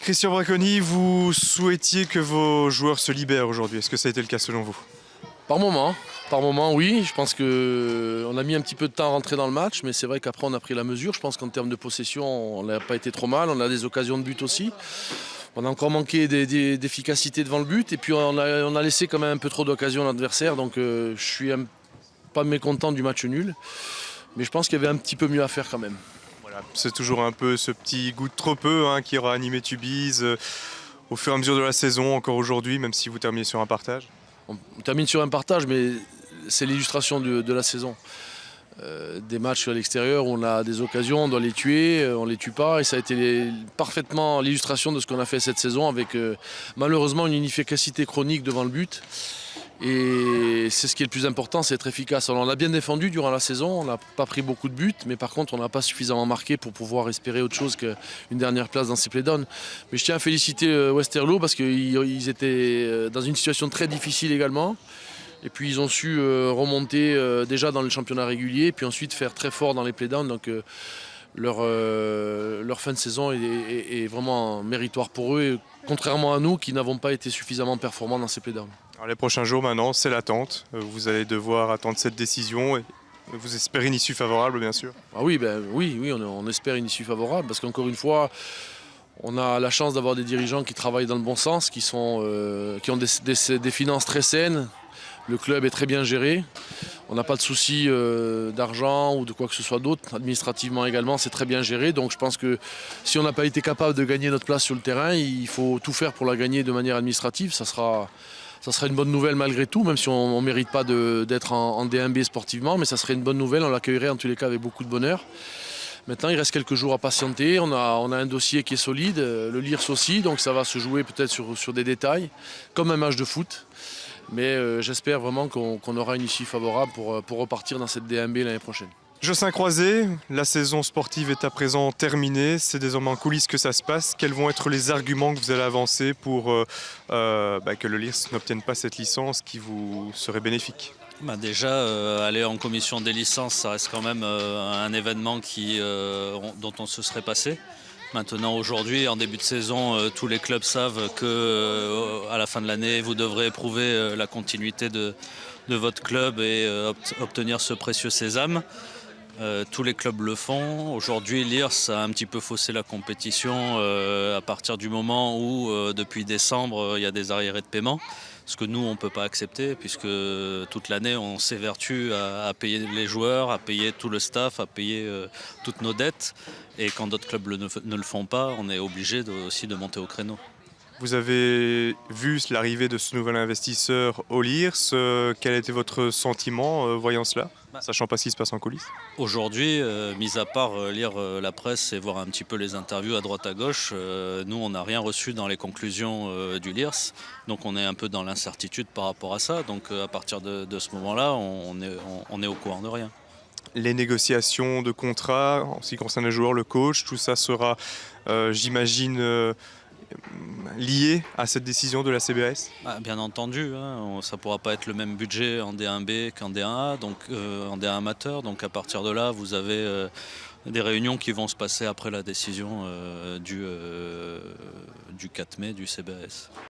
Christian Braconi, vous souhaitiez que vos joueurs se libèrent aujourd'hui. Est-ce que ça a été le cas selon vous? Par moment, oui. Je pense qu'on a mis un petit peu de temps à rentrer dans le match, mais c'est vrai qu'après on a pris la mesure. Je pense qu'en termes de possession, on n'a pas été trop mal. On a des occasions de but aussi. On a encore manqué d'efficacité devant le but, et puis on a laissé quand même un peu trop d'occasions à l'adversaire. Donc je suis pas mécontent du match nul, mais je pense qu'il y avait un petit peu mieux à faire quand même. Voilà, c'est toujours un peu ce petit goût de trop peu qui aura animé Tubize au fur et à mesure de la saison, encore aujourd'hui, même si vous terminez sur un partage. On termine sur un partage, mais c'est l'illustration de la saison. Des matchs à l'extérieur où on a des occasions, on doit les tuer, on ne les tue pas. Et ça a été parfaitement l'illustration de ce qu'on a fait cette saison avec malheureusement une inefficacité chronique devant le but. Et c'est ce qui est le plus important, c'est être efficace. Alors on a bien défendu durant la saison, on n'a pas pris beaucoup de buts, mais par contre on n'a pas suffisamment marqué pour pouvoir espérer autre chose qu'une dernière place dans ces playdowns. Mais je tiens à féliciter Westerlo parce qu'ils étaient dans une situation très difficile également. Et puis ils ont su remonter déjà dans le championnat régulier, puis ensuite faire très fort dans les playdowns. Donc leur fin de saison est vraiment méritoire pour eux, contrairement à nous qui n'avons pas été suffisamment performants dans ces playdowns. Alors les prochains jours maintenant, c'est l'attente. Vous allez devoir attendre cette décision et vous espérez une issue favorable, bien sûr. Ah oui, on espère une issue favorable parce qu'encore une fois, on a la chance d'avoir des dirigeants qui travaillent dans le bon sens, qui ont des finances très saines. Le club est très bien géré. On n'a pas de soucis d'argent ou de quoi que ce soit d'autre. Administrativement également, c'est très bien géré. Donc je pense que si on n'a pas été capable de gagner notre place sur le terrain, il faut tout faire pour la gagner de manière administrative. Ça sera une bonne nouvelle malgré tout, même si on ne mérite pas d'être en D1B sportivement. Mais ça serait une bonne nouvelle. On l'accueillerait en tous les cas avec beaucoup de bonheur. Maintenant, il reste quelques jours à patienter. On a un dossier qui est solide, le LIRS aussi. Donc ça va se jouer peut-être sur des détails, comme un match de foot. Mais j'espère vraiment qu'on aura une issue favorable pour repartir dans cette D1B l'année prochaine. Josselin Croiset, la saison sportive est à présent terminée. C'est désormais en coulisses que ça se passe. Quels vont être les arguments que vous allez avancer pour que le LIRS n'obtienne pas cette licence qui vous serait bénéfique? Déjà, aller en commission des licences, ça reste quand même un événement dont on se serait passé. Maintenant, aujourd'hui, en début de saison, tous les clubs savent qu'à la fin de l'année, vous devrez prouver la continuité de votre club et obtenir ce précieux sésame. Tous les clubs le font. Aujourd'hui, LIRS a un petit peu faussé la compétition à partir du moment où, depuis décembre, il y a des arriérés de paiement. Ce que nous, on ne peut pas accepter, puisque toute l'année, on s'évertue à payer les joueurs, à payer tout le staff, à payer toutes nos dettes. Et quand d'autres clubs ne le font pas, on est obligé aussi de monter au créneau. Vous avez vu l'arrivée de ce nouvel investisseur au LIRS. Quel a été votre sentiment voyant cela, sachant pas ce qui se passe en coulisses? Aujourd'hui, mis à part lire la presse et voir un petit peu les interviews à droite à gauche, nous on n'a rien reçu dans les conclusions du LIRS, donc on est un peu dans l'incertitude par rapport à ça. Donc à partir de ce moment-là, on est au courant de rien. Les négociations de contrat, en ce qui concerne les joueurs, le coach, tout ça sera, j'imagine, lié à cette décision de la CBAS? Bien entendu, ça ne pourra pas être le même budget en D1B qu'en D1A, donc en D1 amateur. Donc à partir de là, vous avez des réunions qui vont se passer après la décision du 4 mai du CBAS.